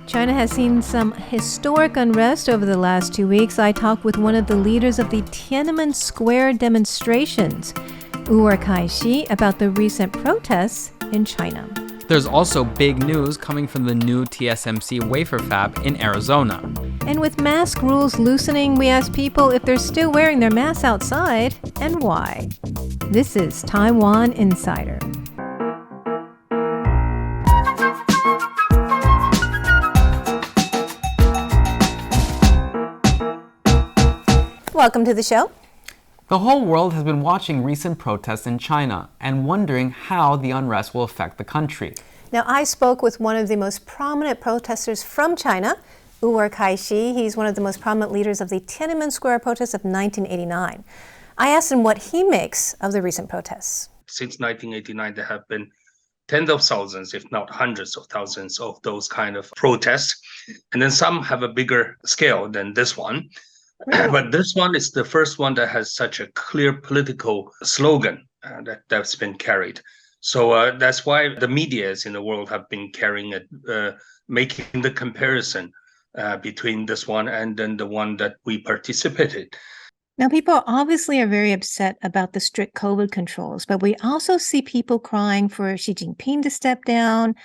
China has seen some historic unrest over the last 2 weeks. I talked with one of the leaders of the Tiananmen Square demonstrations, Wu'er Kaixi, about the recent protests in China. There's also big news coming from the new TSMC wafer fab in Arizona. And with mask rules loosening, we asked people if they're still wearing their masks outside and why. This is Taiwan Insider. Welcome to the show. The whole world has been watching recent protests in China and wondering how the unrest will affect the country. Now, I spoke with one of the most prominent protesters from China, Wu'er Kaixi. He's one of the most prominent leaders of the Tiananmen Square protests of 1989. I asked him what he makes of the recent protests. Since 1989, there have been tens of thousands, if not hundreds of thousands of those kind of protests. And then some have a bigger scale than this one. Really? But this one is the first one that has such a clear political slogan that's been carried. So that's why the medias in the world have been carrying it, making the comparison between this one and then the one that we participated. Now, people obviously are very upset about the strict COVID controls, but we also see people crying for Xi Jinping to step down,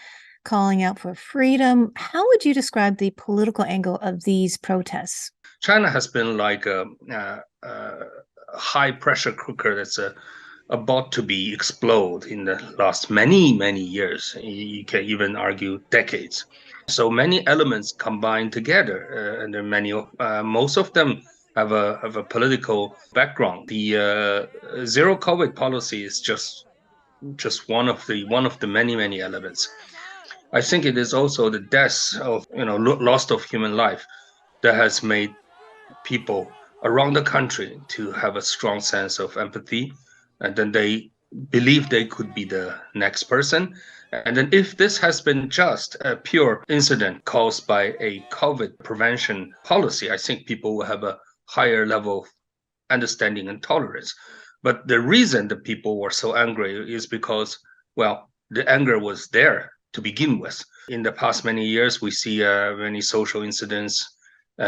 calling out for freedom. How would you describe the political angle of these protests? China has been like a high pressure cooker that's about to be explode in the last many years. You can even argue decades. So many elements combined together, and there are many. Most of them have a political background. The zero COVID policy is just one of the many elements. I think it is also the death of loss of human life that has made people around the country to have a strong sense of empathy, and then they believe they could be the next person. And then if this has been just a pure incident caused by a COVID prevention policy, I think people will have a higher level of understanding and tolerance. But the reason the people were so angry is because, well, the anger was there to begin with. In the past many years, we see many social incidents,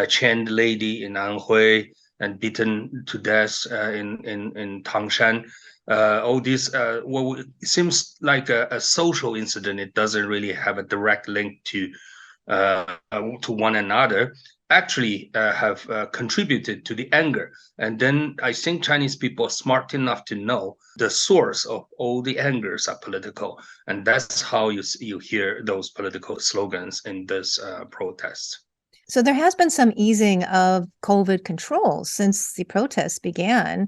chained lady in Anhui and beaten to death in Tangshan. All these, it seems like a social incident. It doesn't really have a direct link to one another. Actually, have contributed to the anger. And then I think Chinese people are smart enough to know the source of all the angers are political, and that's how you hear those political slogans in this protests. So there has been some easing of COVID controls since the protests began.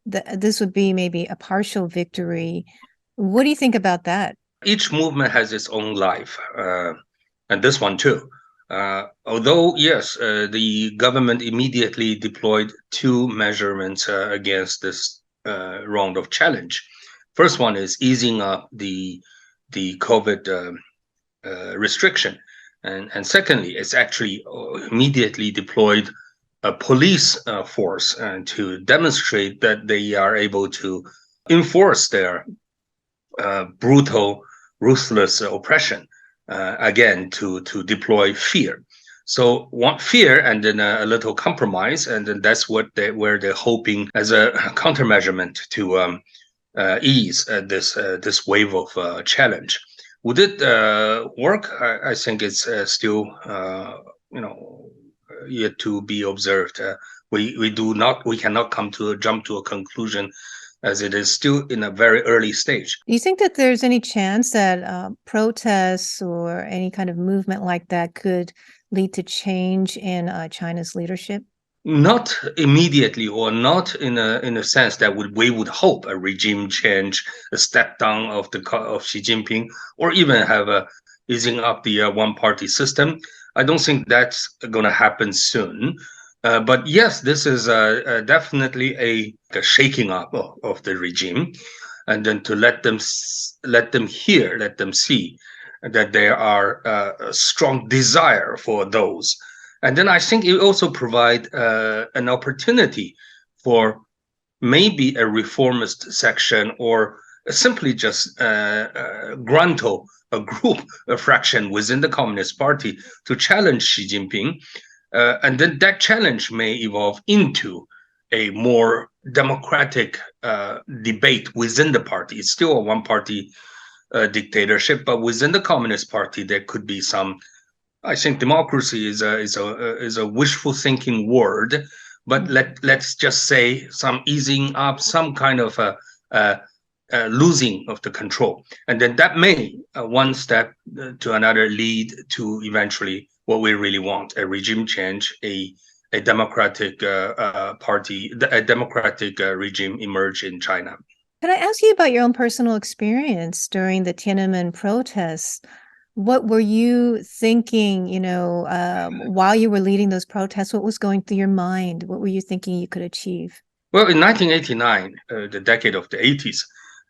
This would be maybe a partial victory. What do you think about that? Each movement has its own life, and this one too. Although, yes, the government immediately deployed two measurements against this round of challenge. First one is easing up the COVID restriction. And secondly, it's actually immediately deployed a police force to demonstrate that they are able to enforce their brutal, ruthless oppression, again, to deploy fear. So want fear and then a little compromise, and then that's where they're hoping as a countermeasurement to ease this wave of challenge. Would it work? I think it's still, yet to be observed. We cannot jump to a conclusion, as it is still in a very early stage. Do you think that there's any chance that protests or any kind of movement like that could lead to change in China's leadership? Not immediately, or not in a sense that we would hope a regime change, a step down of Xi Jinping, or even have a easing up the one-party system. I don't think that's going to happen soon. But yes, this is definitely a shaking up of the regime, and then to let them see that there are a strong desire for those. And then I think it also provide an opportunity for maybe a reformist section, or simply just gruntle a group, a fraction within the Communist Party to challenge Xi Jinping. And then that challenge may evolve into a more democratic debate within the party. It's still a one-party dictatorship, but within the Communist Party, there could be some. I think democracy is a wishful thinking word, but let's just say some easing up, some kind of losing of the control, and then that may one step to another lead to eventually what we really want: a regime change, a democratic party, a democratic regime emerge in China. Can I ask you about your own personal experience during the Tiananmen protests? What were you thinking, while you were leading those protests? What was going through your mind? What were you thinking you could achieve? Well, in 1989, the decade of the 80s,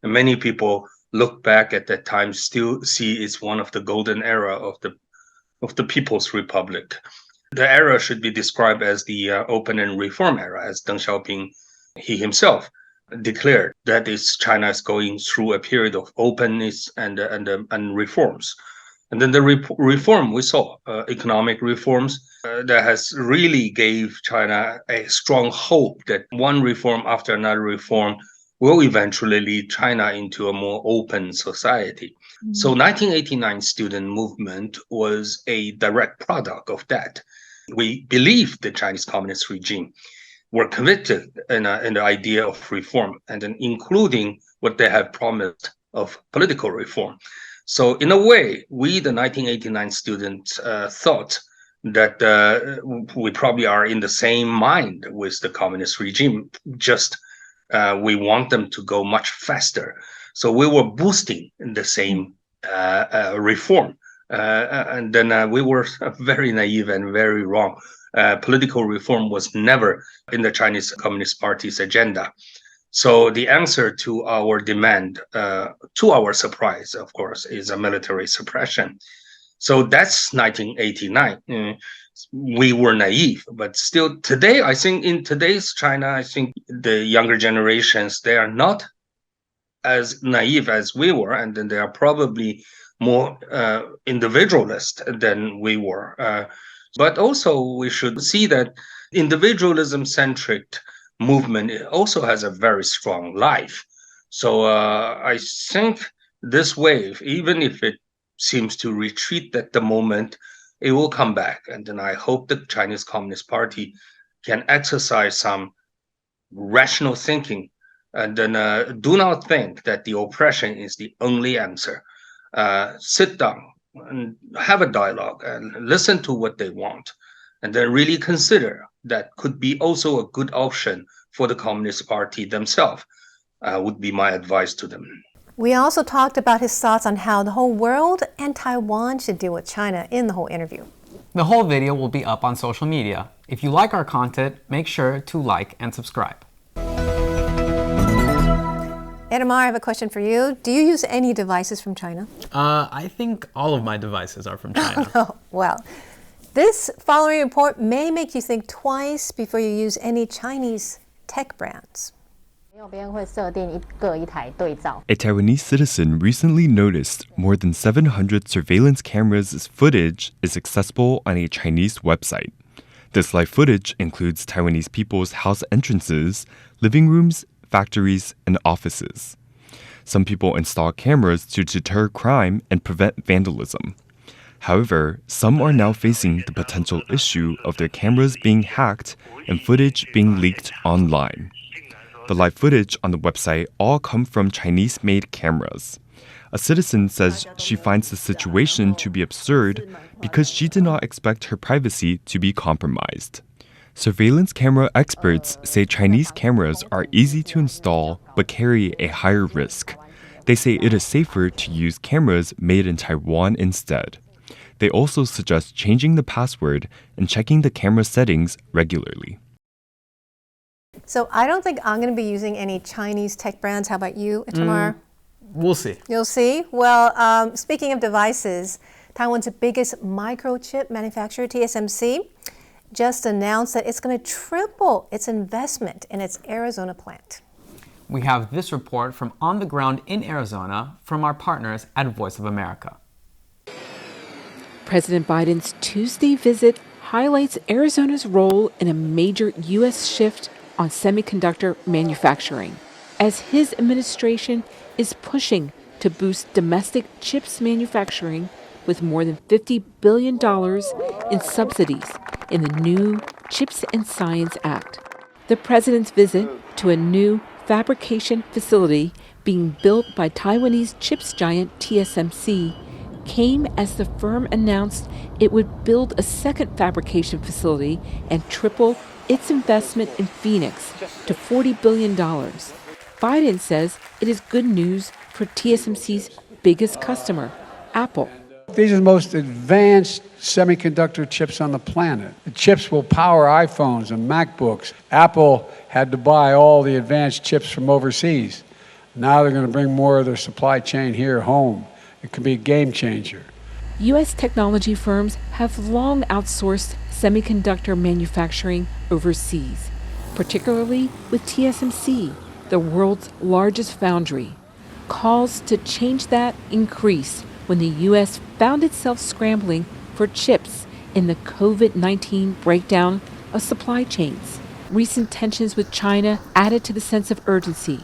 many people look back at that time, still see it's one of the golden era of the People's Republic. The era should be described as the open and reform era, as Deng Xiaoping, he himself, declared that China is going through a period of openness and reforms. And then the reform we saw, economic reforms, that has really gave China a strong hope that one reform after another reform will eventually lead China into a more open society. Mm-hmm. So 1989 student movement was a direct product of that. We believed the Chinese communist regime were committed in the idea of reform, and then including what they had promised of political reform. So in a way, we, the 1989 students, thought that we probably are in the same mind with the communist regime, just we want them to go much faster. So we were boosting the same reform. And then we were very naive and very wrong. Political reform was never in the Chinese Communist Party's agenda. So the answer to our demand, to our surprise, of course, is a military suppression. So that's 1989. We were naive, but still today, I think in today's China, I think the younger generations, they are not as naive as we were, and then they are probably more individualist than we were. But also we should see that individualism-centric movement also has a very strong life. So I think this wave, even if it seems to retreat at the moment, it will come back. And then I hope the Chinese Communist Party can exercise some rational thinking and then do not think that the oppression is the only answer. Sit down and have a dialogue and listen to what they want, and then really consider that could be also a good option for the Communist Party themselves, would be my advice to them. We also talked about his thoughts on how the whole world and Taiwan should deal with China in the whole interview. The whole video will be up on social media. If you like our content, make sure to like and subscribe. Edamar, I have a question for you. Do you use any devices from China? I think all of my devices are from China. Oh, well, this following report may make you think twice before you use any Chinese tech brands. A Taiwanese citizen recently noticed more than 700 surveillance cameras' footage is accessible on a Chinese website. This live footage includes Taiwanese people's house entrances, living rooms, factories, and offices. Some people install cameras to deter crime and prevent vandalism. However, some are now facing the potential issue of their cameras being hacked and footage being leaked online. The live footage on the website all come from Chinese-made cameras. A citizen says she finds the situation to be absurd because she did not expect her privacy to be compromised. Surveillance camera experts say Chinese cameras are easy to install but carry a higher risk. They say it is safer to use cameras made in Taiwan instead. They also suggest changing the password and checking the camera settings regularly. So I don't think I'm going to be using any Chinese tech brands. How about you, Itamar? We'll see. You'll see. Well, speaking of devices, Taiwan's biggest microchip manufacturer, TSMC, just announced that it's going to triple its investment in its Arizona plant. We have this report from on the ground in Arizona from our partners at Voice of America. President Biden's Tuesday visit highlights Arizona's role in a major U.S. shift on semiconductor manufacturing, as his administration is pushing to boost domestic chips manufacturing with more than $50 billion in subsidies in the new CHIPS and Science Act. The president's visit to a new fabrication facility being built by Taiwanese chips giant TSMC came as the firm announced it would build a second fabrication facility and triple its investment in Phoenix to $40 billion. Biden says it is good news for TSMC's biggest customer, Apple. These are the most advanced semiconductor chips on the planet. The chips will power iPhones and MacBooks. Apple had to buy all the advanced chips from overseas. Now they're going to bring more of their supply chain here home. It could be a game changer. U.S. technology firms have long outsourced semiconductor manufacturing overseas, particularly with TSMC, the world's largest foundry. Calls to change that increased when the U.S. found itself scrambling for chips in the COVID-19 breakdown of supply chains. Recent tensions with China added to the sense of urgency.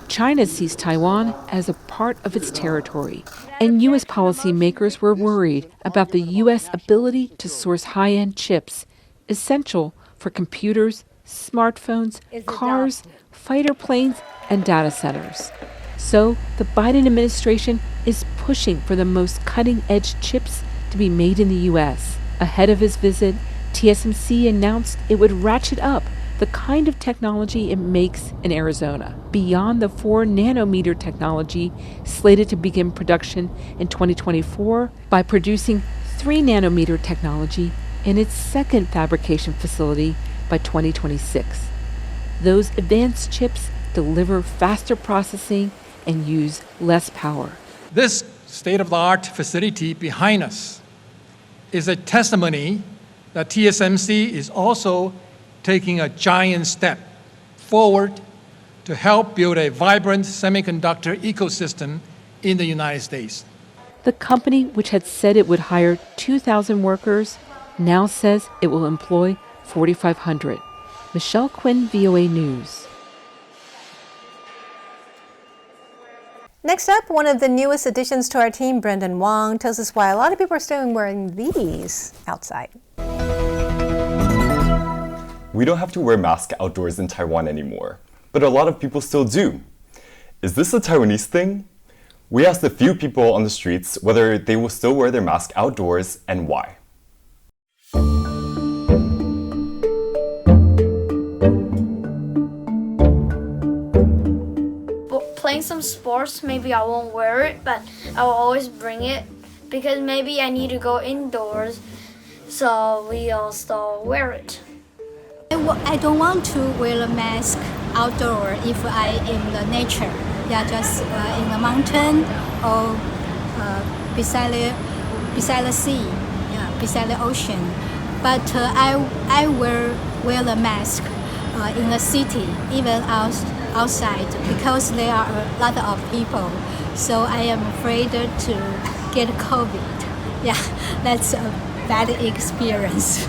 China sees Taiwan as a part of its territory, and U.S. policymakers were worried about the U.S. ability to source high-end chips, essential for computers, smartphones, cars, fighter planes, and data centers. So the Biden administration is pushing for the most cutting-edge chips to be made in the U.S. Ahead of his visit, TSMC announced it would ratchet up the kind of technology it makes in Arizona, beyond the 4-nanometer technology slated to begin production in 2024 by producing 3-nanometer technology in its second fabrication facility by 2026. Those advanced chips deliver faster processing and use less power. This state-of-the-art facility behind us is a testimony that TSMC is also taking a giant step forward to help build a vibrant semiconductor ecosystem in the United States. The company, which had said it would hire 2,000 workers, now says it will employ 4,500. Michelle Quinn, VOA News. Next up, one of the newest additions to our team, Brendan Wong, tells us why a lot of people are still wearing these outside. We don't have to wear masks outdoors in Taiwan anymore, but a lot of people still do. Is this a Taiwanese thing? We asked a few people on the streets whether they will still wear their mask outdoors and why. Playing some sports, maybe I won't wear it, but I will always bring it because maybe I need to go indoors, so we all still wear it. I don't want to wear a mask outdoor if I in the nature, just in the mountain or beside the sea, beside the ocean. But I wear the mask in the city, even outside, because there are a lot of people. So I am afraid to get COVID. That's a bad experience.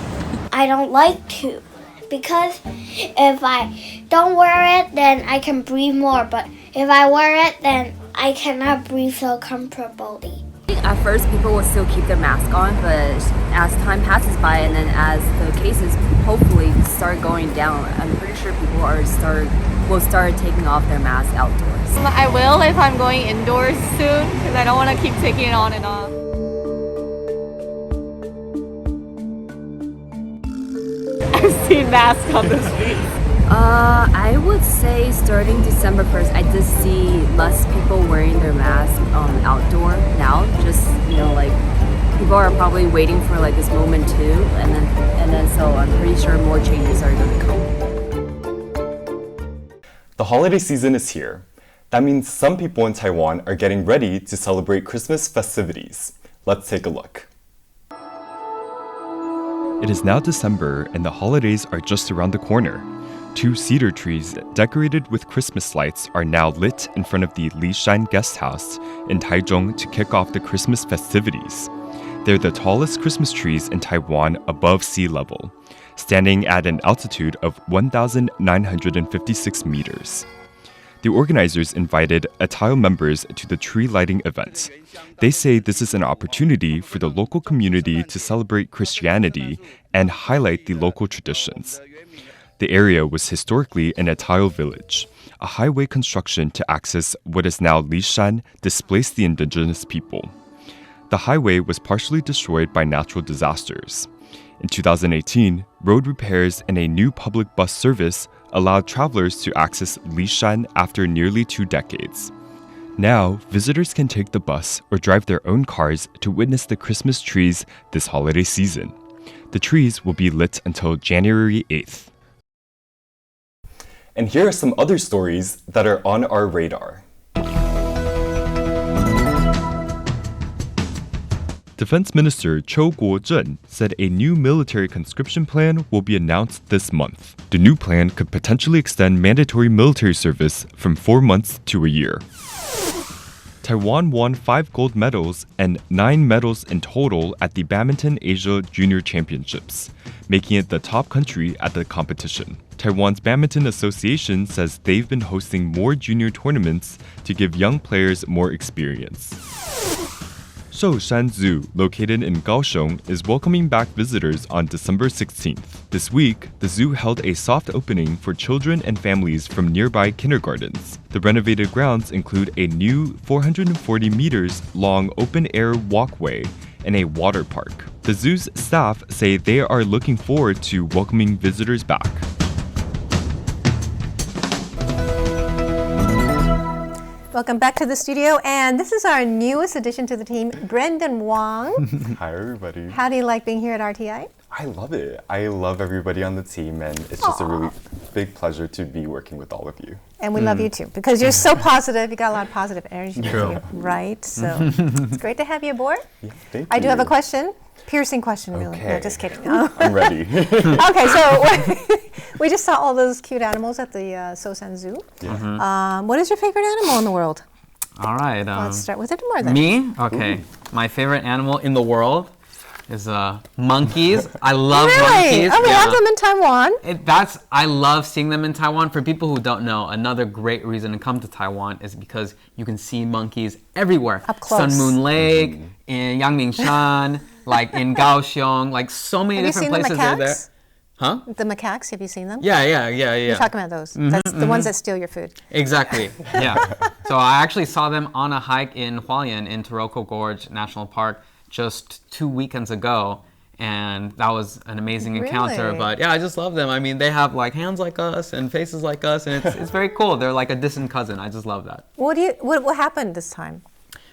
I don't like to, because if I don't wear it, then I can breathe more. But if I wear it, then I cannot breathe so comfortably. At first, people will still keep their mask on, but as time passes by and then as the cases hopefully start going down, I'm pretty sure people will start taking off their mask outdoors. I will if I'm going indoors soon, because I don't want to keep taking it on and off. I've seen masks on the streets. I would say starting December 1st, I did see less people wearing their masks outdoor now. Just, like people are probably waiting for like this moment too, and then so I'm pretty sure more changes are going to come. The holiday season is here. That means some people in Taiwan are getting ready to celebrate Christmas festivities. Let's take a look. It is now December and the holidays are just around the corner. 2 cedar trees decorated with Christmas lights are now lit in front of the Lishan Guest House in Taichung to kick off the Christmas festivities. They're the tallest Christmas trees in Taiwan above sea level, standing at an altitude of 1,956 meters. The organizers invited Atile members to the tree lighting event. They say this is an opportunity for the local community to celebrate Christianity and highlight the local traditions. The area was historically an Atile village. A highway construction to access what is now Lishan displaced the indigenous people. The highway was partially destroyed by natural disasters. In 2018, road repairs and a new public bus service allowed travelers to access Lishan after nearly 2 decades. Now, visitors can take the bus or drive their own cars to witness the Christmas trees this holiday season. The trees will be lit until January 8th. And here are some other stories that are on our radar. Defense Minister Cho Guo-zhen said a new military conscription plan will be announced this month. The new plan could potentially extend mandatory military service from 4 months to a year. Taiwan won 5 gold medals and 9 medals in total at the Badminton Asia Junior Championships, making it the top country at the competition. Taiwan's Badminton Association says they've been hosting more junior tournaments to give young players more experience. Shoushan Zoo, located in Kaohsiung, is welcoming back visitors on December 16th. This week, the zoo held a soft opening for children and families from nearby kindergartens. The renovated grounds include a new 440 meters long open-air walkway and a water park. The zoo's staff say they are looking forward to welcoming visitors back. Welcome back to the studio, and this is our newest addition to the team, Brendan Wong. Hi, everybody. How do you like being here at RTI? I love it. I love everybody on the team, and it's just a really big pleasure to be working with all of you. And we love you too, because you're so positive. You got a lot of positive energy with you, right? So it's great to have you aboard. Yeah, thank you. I do have a question. Piercing question, really. No, just kidding. I'm ready. Okay, so we just saw all those cute animals at the Sosan Zoo. Yeah. What is your favorite animal in the world? All right. Let's start with it more then. Me? Okay. Ooh. My favorite animal in the world is monkeys. I love monkeys. Oh, we have them in Taiwan. I love seeing them in Taiwan. For people who don't know, another great reason to come to Taiwan is because you can see monkeys everywhere. Up close. Sun Moon Lake, in Yangmingshan, like in Kaohsiung, like so many different places they're there. Huh? The macaques, have you seen them? Yeah. You're talking about those. That's the ones that steal your food. Exactly, yeah. So I actually saw them on a hike in Hualien in Taroko Gorge National Park just 2 weekends ago, and that was an amazing encounter. But yeah, I just love them. I mean, they have like hands like us and faces like us, and it's very cool. They're like a distant cousin. I just love that. What happened this time?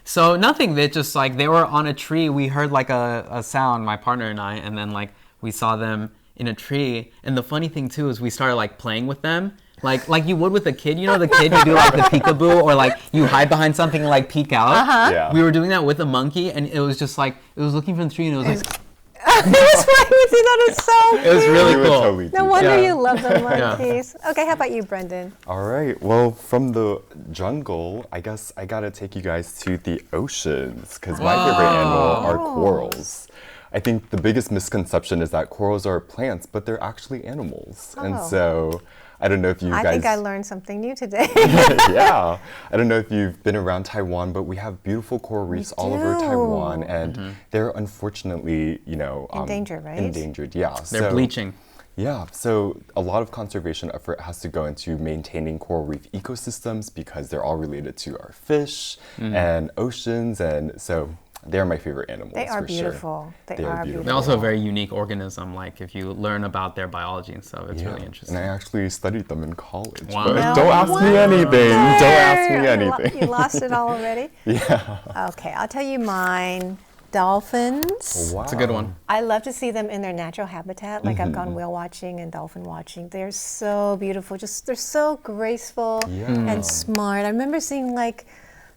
So nothing. They were on a tree. We heard like a sound, my partner and I, and then like we saw them in a tree. And the funny thing too is we started like playing with them. Like you would with a kid, you know, the kid, you do like the peekaboo, or like you hide behind something and like peek out. Yeah. We were doing that with a monkey, and it was just like, it was looking from the tree, and it was like, it was playing with you. That is so cute. It was really cool. Totally no wonder you love the monkeys. Yeah. Okay, how about you, Brendan? All right. Well, from the jungle, I guess I gotta take you guys to the oceans, because my favorite animal are corals. I think the biggest misconception is that corals are plants, but they're actually animals. And so I don't know if you guys... I think I learned something new today. Yeah. I don't know if you've been around Taiwan, but we have beautiful coral reefs all over Taiwan, and they're unfortunately, endangered, right? Endangered, yeah. They're bleaching. Yeah, so a lot of conservation effort has to go into maintaining coral reef ecosystems because they're all related to our fish and oceans, and so they're my favorite animals. They are for beautiful. Sure. They are beautiful. They're also a very unique organism. Like if you learn about their biology and stuff, it's really interesting. And I actually studied them in college. Wow. But don't ask me anything. Don't ask me anything. You lost it all already? Yeah. Okay, I'll tell you mine. Dolphins. Wow. It's a good one. I love to see them in their natural habitat. Like I've gone whale watching and dolphin watching. They're so beautiful. They're so graceful and smart. I remember seeing like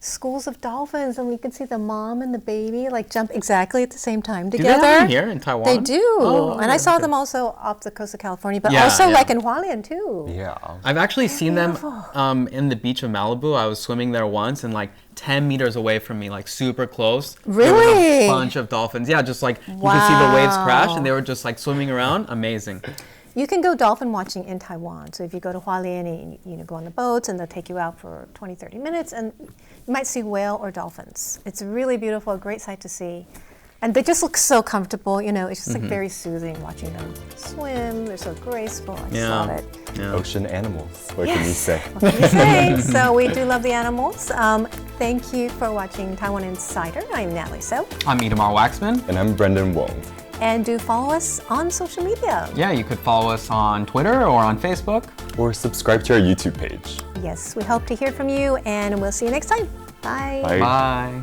schools of dolphins, and we can see the mom and the baby like jump exactly at the same time Do together. they have them here in Taiwan? They do. Oh, And I okay, saw okay. them also off the coast of California, but Yeah, also yeah. like in Hualien too. Yeah. I've actually seen them beautiful. in the beach of Malibu. I was swimming there once, and like 10 meters away from me, like super close. There was Really? a bunch of dolphins. Yeah, just like you could see the waves crash, and they were just like swimming around. Amazing. You can go dolphin watching in Taiwan. So if you go to Hualien and you go on the boats and they'll take you out for 20, 30 minutes and you might see whale or dolphins. It's really beautiful, a great sight to see. And they just look so comfortable, it's just like very soothing watching them swim. They're so graceful. I just love it. Yeah. Ocean animals. What can you say? What can you say? So we do love the animals. Thank you for watching Taiwan Insider. I'm Natalie So. I'm Itamar Waxman. And I'm Brendan Wong. And do follow us on social media. Yeah, you could follow us on Twitter or on Facebook. Or subscribe to our YouTube page. Yes, we hope to hear from you and we'll see you next time. Bye. Bye. Bye.